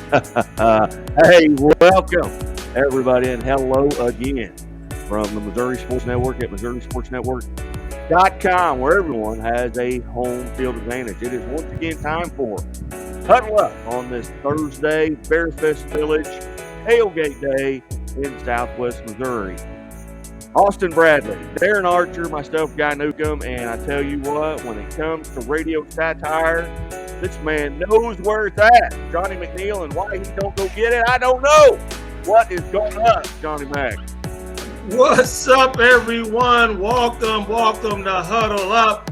Hey, welcome everybody, and hello again from the Missouri Sports Network at MissouriSportsNetwork.com, where everyone has a home field advantage. It is once again time for Huddle Up on this Thursday, Bearfest Village tailgate day in Southwest Missouri. Austin Bradley, Darren Archer, myself, Guy Newcomb, and I tell you what, when it comes to radio satire, this man knows where it's at. Johnny McNeil, and why he don't go get it, I don't know. What is going up, Johnny Mac? What's up, everyone? Welcome to Huddle Up.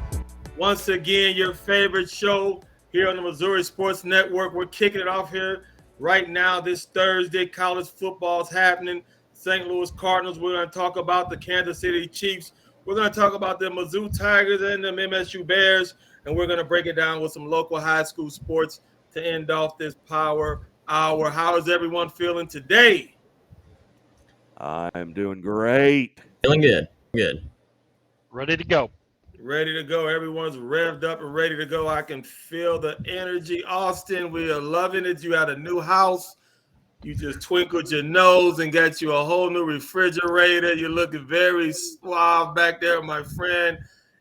Once again, your favorite show here on the Missouri Sports Network. We're kicking it off here right now this Thursday. College football is happening. St. Louis Cardinals. We're going to talk about the Kansas City Chiefs. We're going to talk about the Mizzou Tigers and the MSU Bears. And we're going to break it down with some local high school sports to end off this power hour. How is everyone feeling today? I'm doing great. Feeling good. Good. Ready to go. Ready to go. Everyone's revved up and ready to go. I can feel the energy. Austin, we are loving it. You had a new house. You just twinkled your nose and got you a whole new refrigerator. You're looking very suave back there, my friend.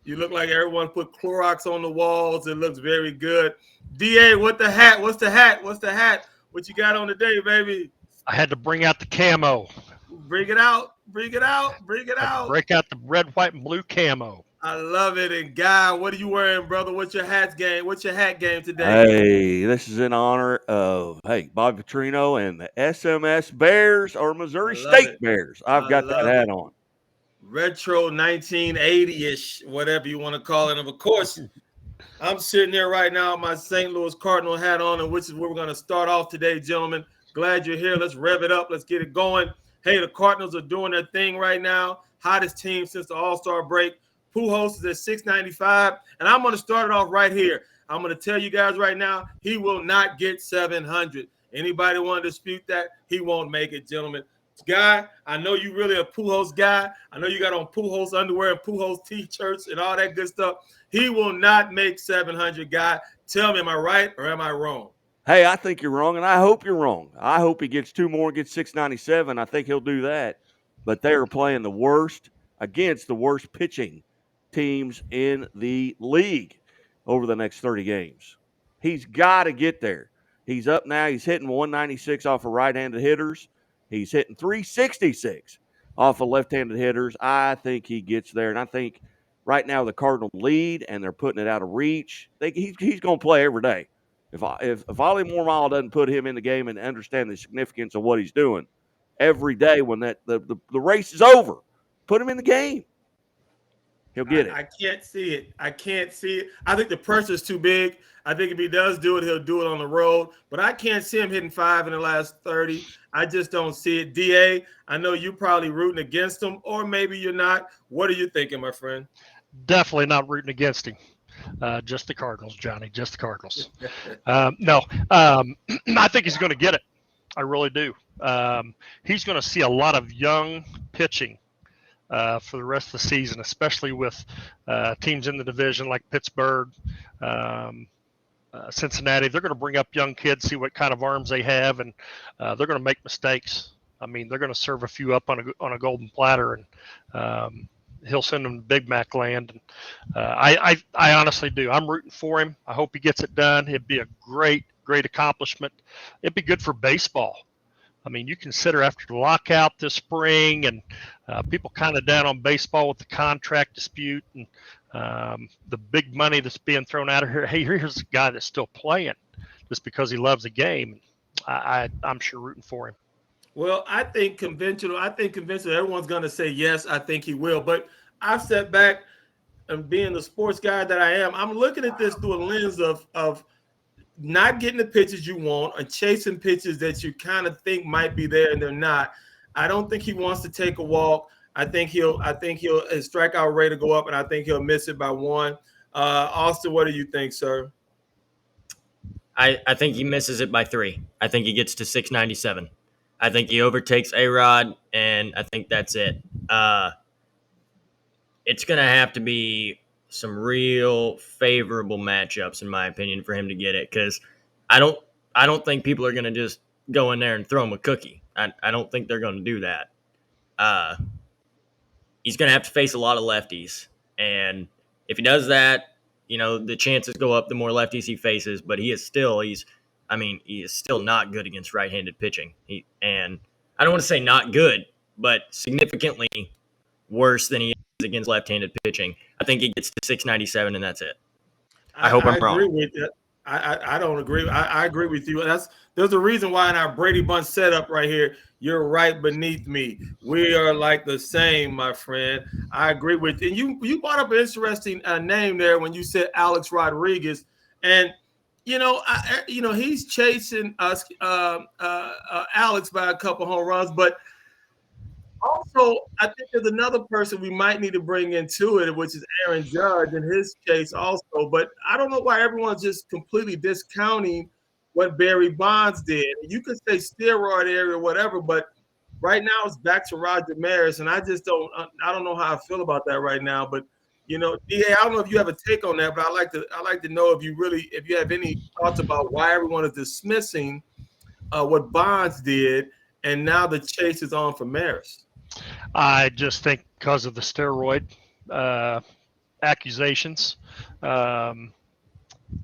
You look like everyone put Clorox on the walls. It looks very good. DA, what the hat? What's the hat? What's the hat? What you got on today, baby? I had to bring out the camo. Bring it out. Bring it out. Bring it out. Break out the red, white, and blue camo. I love it. And Guy, what are you wearing, brother? What's your hat game? What's your hat game today? Hey, this is in honor of, Bobby Petrino and the SMS Bears or Missouri State Bears. I've got that hat on. Retro 1980-ish, whatever you want to call it. And of course, I'm sitting there right now with my St. Louis Cardinal hat on, and which is where we're going to start off today, gentlemen. Glad you're here. Let's rev it up. Let's get it going. Hey, the Cardinals are doing their thing right now. Hottest team since the All-Star break. Pujols is at 695, and I'm going to start it off right here. I'm going to tell you guys right now, he will not get 700. Anybody want to dispute that? He won't make it, gentlemen. Guy, I know you really a Pujols guy. I know you got on Pujols underwear and Pujols t-shirts and all that good stuff. He will not make 700, Guy. Tell me, am I right or am I wrong? Hey, I think you're wrong, and I hope you're wrong. I hope he gets two more and gets 697. I think he'll do that. But they are playing the worst against the worst pitching teams in the league over the next 30 games. He's got to get there. He's up now. He's hitting 196 off of right-handed hitters. He's hitting 366 off of left-handed hitters. I think he gets there, and I think right now the Cardinals lead, and they're putting it out of reach. He's going to play every day. If Ollie Mormile doesn't put him in the game and understand the significance of what he's doing every day when the race is over, put him in the game. He'll get it. I can't see it. I can't see it. I think the pressure's too big. I think if he does do it, he'll do it on the road. But I can't see him hitting 5 in the last 30. I just don't see it. DA, I know you're probably rooting against him, or maybe you're not. What are you thinking, my friend? Definitely not rooting against him. Just the Cardinals, Johnny. Just the Cardinals. No, I think he's going to get it. I really do. He's going to see a lot of young pitching for the rest of the season, especially with teams in the division like Pittsburgh, Cincinnati. They're going to bring up young kids, see what kind of arms they have, and they're going to make mistakes. I mean, they're going to serve a few up on a golden platter, and he'll send them to Big Mac land. And I honestly do. I'm rooting for him. I hope he gets it done. It'd be a great accomplishment. It'd be good for baseball. I mean, you consider after the lockout this spring and people kind of down on baseball with the contract dispute and the big money that's being thrown out of here. Hey, here's a guy that's still playing just because he loves the game. I'm sure rooting for him. Well, I think conventional, everyone's going to say yes, I think he will. But I've sat back and being the sports guy that I am, I'm looking at this through a lens of not getting the pitches you want and chasing pitches that you kind of think might be there and they're not. I don't think he wants to take a walk. I think his strikeout rate to go up, and I think he'll miss it by 1. Austin, what do you think, sir? I think he misses it by 3. I think he gets to 697. I think he overtakes A-Rod, and I think that's it. It's going to have to be some real favorable matchups, in my opinion, for him to get it, because I I don't think people are going to just go in there and throw him a cookie. I don't think they're going to do that. He's going to have to face a lot of lefties. And if he does that, the chances go up the more lefties he faces. But he is still not good against right-handed pitching. And I don't want to say not good, but significantly worse than he is against left-handed pitching. I think he gets to 697, and that's it. I hope I'm agree wrong. with that. I don't agree. I agree with you. There's a reason why in our Brady Bunch setup right here, you're right beneath me. We are like the same, my friend. I agree with you. And you brought up an interesting name there when you said Alex Rodriguez, and he's chasing us, Alex, by a couple home runs, but also, I think there's another person we might need to bring into it, which is Aaron Judge and his case also. But I don't know why everyone's just completely discounting what Barry Bonds did. You could say steroid area or whatever, but right now it's back to Roger Maris, and I don't know how I feel about that right now. But DA, I don't know if you have a take on that, but I like to know if you have any thoughts about why everyone is dismissing what Bonds did, and now the chase is on for Maris. I just think because of the steroid accusations in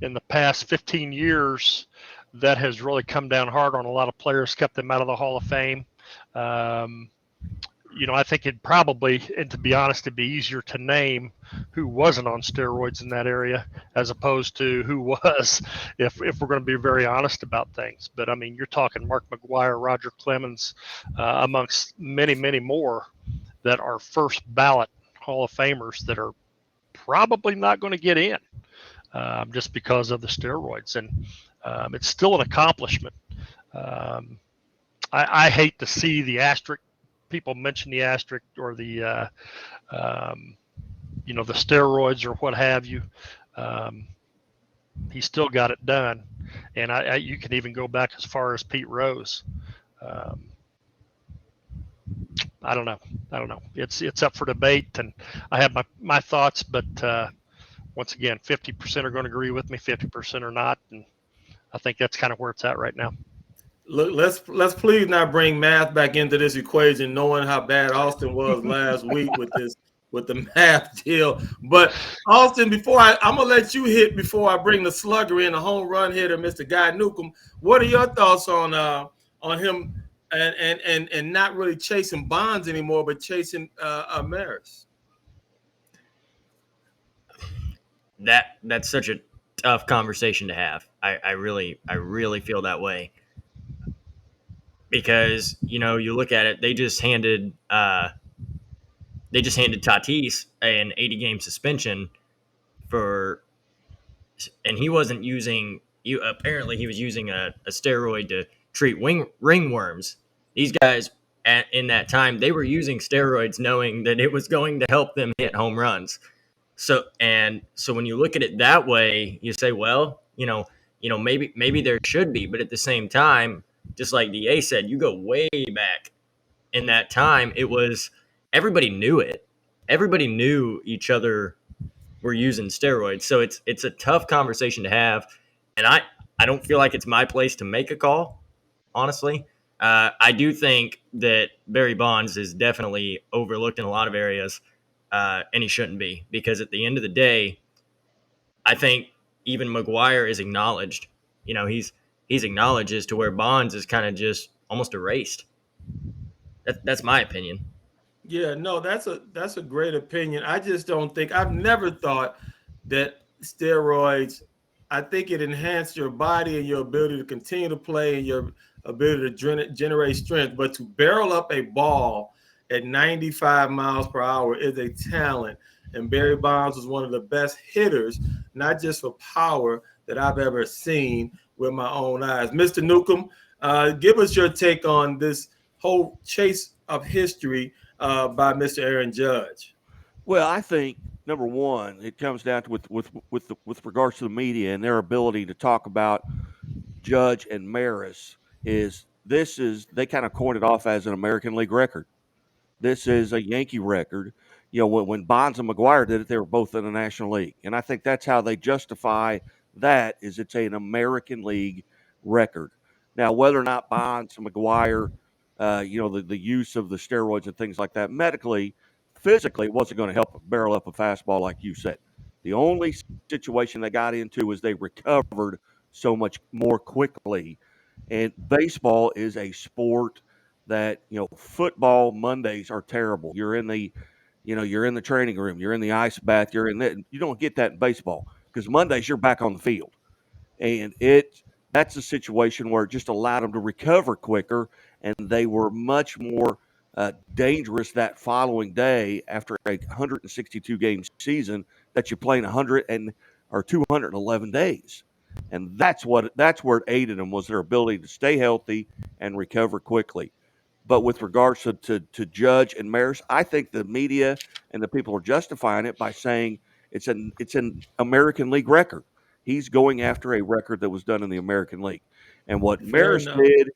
the past 15 years, that has really come down hard on a lot of players, kept them out of the Hall of Fame. I think it'd probably, and to be honest, it'd be easier to name who wasn't on steroids in that area as opposed to who was, if we're going to be very honest about things. But I mean, you're talking Mark McGwire, Roger Clemens, amongst many, many more that are first ballot Hall of Famers that are probably not going to get in just because of the steroids. And it's still an accomplishment. I hate to see the asterisk. People mention the asterisk or the the steroids or what have you. He still got it done, and you can even go back as far as Pete Rose. I don't know. It's up for debate, and I have my thoughts, but once again, 50% are going to agree with me, 50% are not, and I think that's kind of where it's at right now. Look, let's please not bring math back into this equation, knowing how bad Austin was last week with the math deal. But Austin, I'm gonna let you hit before I bring the slugger in, the home run hitter, Mr. Guy Newcomb. What are your thoughts on him and not really chasing Bonds anymore, but chasing Maris? That's such a tough conversation to have. I really feel that way. Because you look at it, they just handed Tatis an 80-game suspension and he wasn't using. Apparently, he was using a steroid to treat ringworms. These guys in that time, they were using steroids knowing that it was going to help them hit home runs. So when you look at it that way, you say, well, maybe there should be, but at the same time, just like DA said, you go way back in that time, it was everybody knew it. Everybody knew each other were using steroids. So it's a tough conversation to have. And I don't feel like it's my place to make a call, honestly. I do think that Barry Bonds is definitely overlooked in a lot of areas, and he shouldn't be, because at the end of the day, I think even McGwire is acknowledged. He's acknowledged as to where Bonds is kind of just almost erased. That's my opinion. Yeah, no, that's a great opinion. I just don't think I've never thought that steroids. I think it enhanced your body and your ability to continue to play and your ability to generate strength. But to barrel up a ball at 95 miles per hour is a talent. And Barry Bonds was one of the best hitters, not just for power, that I've ever seen with my own eyes. Mr. Newcomb, give us your take on this whole chase of history by Mr. Aaron Judge. Well, I think number one, it comes down to with regards to the media and their ability to talk about Judge and Maris they kind of coined it off as an American League record. This is a Yankee record. When Bonds and McGwire did it, they were both in the National League, and I think that's how they justify that. Is it's an American League record. Now, whether or not Bonds and McGuire, the use of the steroids and things like that, medically, physically, it wasn't going to help barrel up a fastball like you said. The only situation they got into was they recovered so much more quickly. And baseball is a sport that, football Mondays are terrible. You're in the training room, you're in the ice bath, you don't get that in baseball because Mondays you're back on the field. And that's a situation where it just allowed them to recover quicker, and they were much more dangerous that following day after a 162 game season that you play in 211 days. And that's where it aided them, was their ability to stay healthy and recover quickly. But with regards to Judge and Maris, I think the media and the people are justifying it by saying it's an American League record. He's going after a record that was done in the American League. And what Fair Maris enough. did,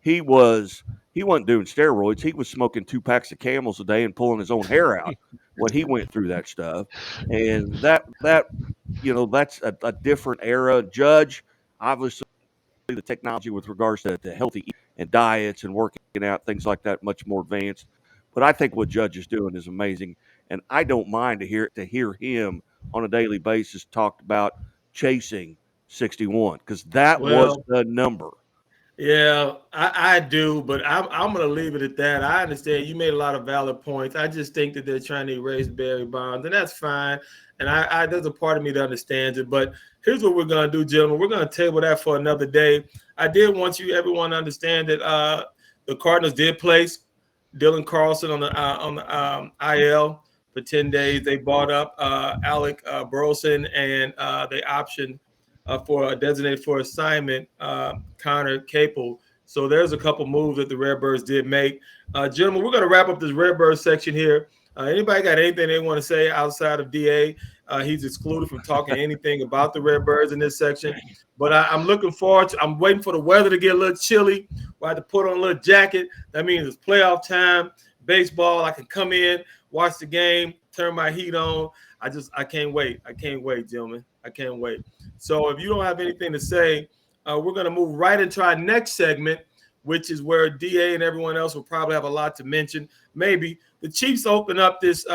he wasn't doing steroids. He was smoking 2 packs of Camels a day and pulling his own hair out when he went through that stuff. And that's a different era. Judge, obviously, the technology with regards to healthy eating and diets and working out, things like that, much more advanced. But I think what Judge is doing is amazing, and I don't mind to hear him on a daily basis talked about chasing 61 because that was Well, the number. yeah, I do, but I'm going to leave it at that. I understand you made a lot of valid points. I just think that they're trying to erase Barry Bonds, and that's fine. And I there's a part of me that understands it. But here's what we're going to do, gentlemen. We're going to table that for another day. I did want everyone to understand that the Cardinals did place Dylan Carlson on the IL for 10 days. They bought up Alec Burleson, and they optioned for a designated for assignment, Connor Capel. So there's a couple moves that the Redbirds did make. Gentlemen, we're going to wrap up this Redbird section here. Anybody got anything they want to say outside of DA? He's excluded from talking anything about the Redbirds in this section. But I'm looking forward I'm waiting for the weather to get a little chilly. I have to put on a little jacket. That means it's playoff time, baseball. I can come in, watch the game, turn my heat on. I can't wait. I can't wait, gentlemen. I can't wait. So if you don't have anything to say, we're going to move right into our next segment, which is where DA and everyone else will probably have a lot to mention. Maybe the Chiefs open up this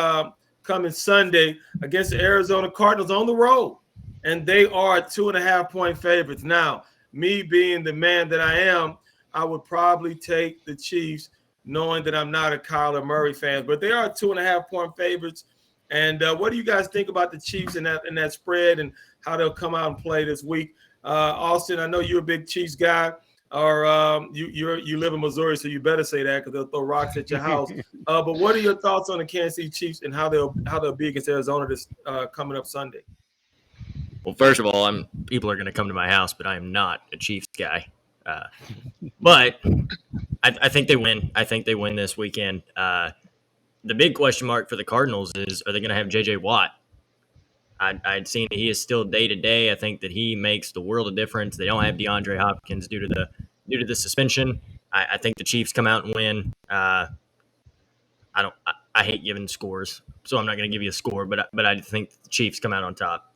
coming Sunday against the Arizona Cardinals on the road, and they are 2.5-point favorites. Now, me being the man that I am, I would probably take the Chiefs, knowing that I'm not a Kyler Murray fan, but they are 2.5-point favorites. And what do you guys think about the Chiefs and that spread and how they'll come out and play this week? Austin, I know you're a big Chiefs guy, or you live in Missouri, so you better say that because they'll throw rocks at your house. But what are your thoughts on the Kansas City Chiefs and how they'll be against Arizona this coming up Sunday? Well, first of all, people are going to come to my house, but I am not a Chiefs guy. But I think they win. I think they win this weekend. The big question mark for the Cardinals is, are they going to have J.J. Watt? I'd seen that he is still day-to-day. I think that he makes the world of difference. They don't have DeAndre Hopkins due to the suspension. I think the Chiefs come out and win. I hate giving scores, so I'm not going to give you a score, but I think the Chiefs come out on top.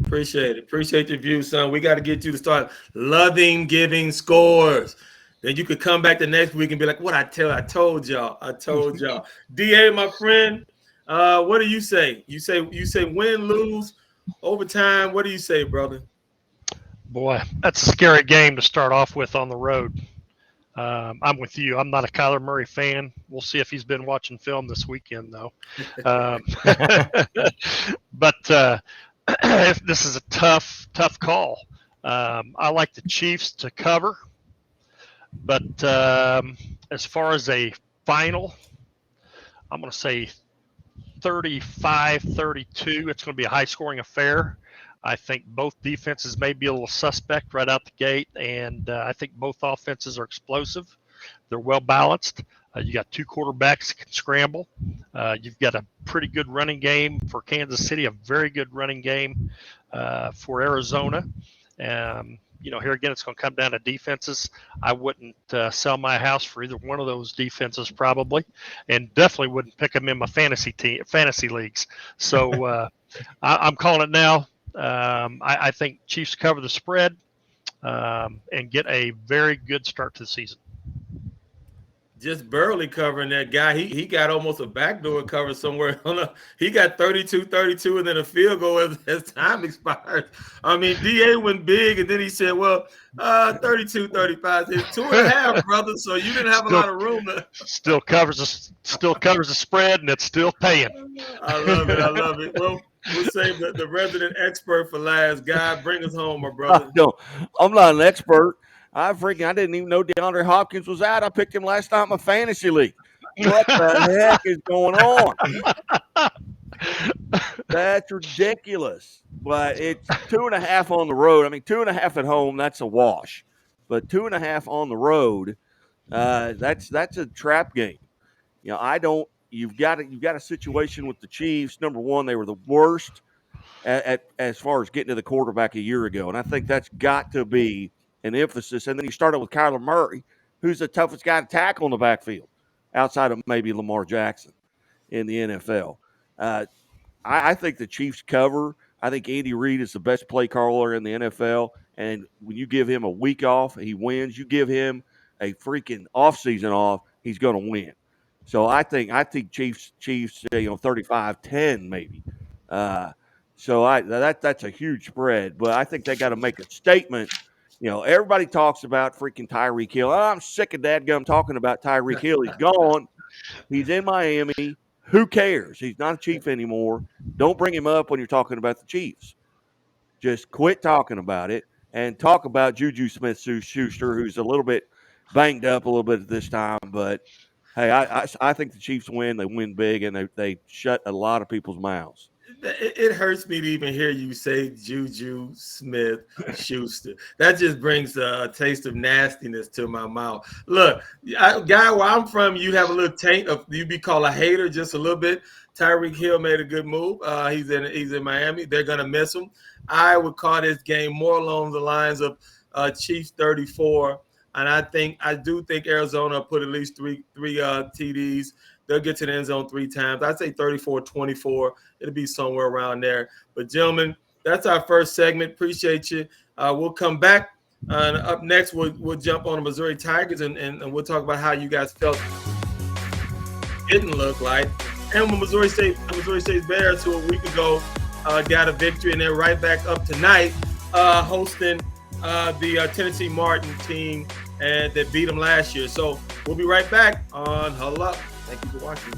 Appreciate it. Appreciate your view, son. We got to get you to start loving giving scores. Then you could come back the next week and be like, I told y'all. DA, my friend, what do you say? You say win, lose, overtime. What do you say, brother? Boy, that's a scary game to start off with on the road. I'm with you. I'm not a Kyler Murray fan. We'll see if he's been watching film this weekend, though. But if this is a tough call. I like the Chiefs to cover. But as far as a final, I'm going to say 35-32. It's going to be a high-scoring affair. I think both defenses may be a little suspect right out the gate, and I think both offenses are explosive. They're well-balanced. You got two quarterbacks that can scramble. You've got a pretty good running game for Kansas City, a very good running game for Arizona. Here again, it's going to come down to defenses. I wouldn't sell my house for either one of those defenses probably, and definitely wouldn't pick them in my fantasy leagues. So I'm calling it now. I think Chiefs cover the spread. and get a very good start to the season. Just barely covering that guy. He got almost a backdoor cover somewhere. He got 32-32 and then a field goal as time expired. I mean, DA went big and then he said, well, 32-35. It's 2.5, brother. So you didn't have a lot of room. Still covers the spread, and it's still paying. I love it. I love it. Well, we'll save the resident expert for last. Guy, bring us home, my brother. No, I'm not an expert. I didn't even know DeAndre Hopkins was out. I picked him last night in my fantasy league. What the heck is going on? That's ridiculous. But it's 2.5 on the road. I mean, 2.5 at home, that's a wash. But 2.5 on the road, that's a trap game. You know, you've got a situation with the Chiefs. Number one, they were the worst at as far as getting to the quarterback a year ago. And I think that's got to be an emphasis. And then you started with Kyler Murray, who's the toughest guy to tackle in the backfield, outside of maybe Lamar Jackson in the NFL. I think the Chiefs cover. I think Andy Reid is the best play caller in the NFL. And when you give him a week off, he wins. You give him a freaking offseason off, he's going to win. So I think Chiefs 35-10 maybe. So that's a huge spread. But I think they got to make a statement. You know, everybody talks about freaking Tyreek Hill. Oh, I'm sick of dadgum talking about Tyreek Hill. He's gone. He's in Miami. Who cares? He's not a Chief anymore. Don't bring him up when you're talking about the Chiefs. Just quit talking about it and talk about Juju Smith-Schuster, who's a little bit banged up a little bit at this time. But, hey, I think the Chiefs win. They win big, and they shut a lot of people's mouths. It hurts me to even hear you say Juju Smith-Schuster. That just brings a taste of nastiness to my mouth. Look, guy, where I'm from, you have a little taint of you be called a hater just a little bit. Tyreek Hill made a good move. He's in Miami. They're gonna miss him. I would call this game more along the lines of Chiefs 34, and I do think Arizona put at least three TDs. They'll get to the end zone 3 times. I'd say 34-24. It'll be somewhere around there. But, gentlemen, that's our first segment. Appreciate you. We'll come back. And up next, we'll jump on the Missouri Tigers, and we'll talk about how you guys felt didn't look like. And when Missouri State Bears, who a week ago got a victory, and they're right back up tonight hosting the Tennessee Martin team and that beat them last year. So we'll be right back on Huddle Up. Thank you for watching.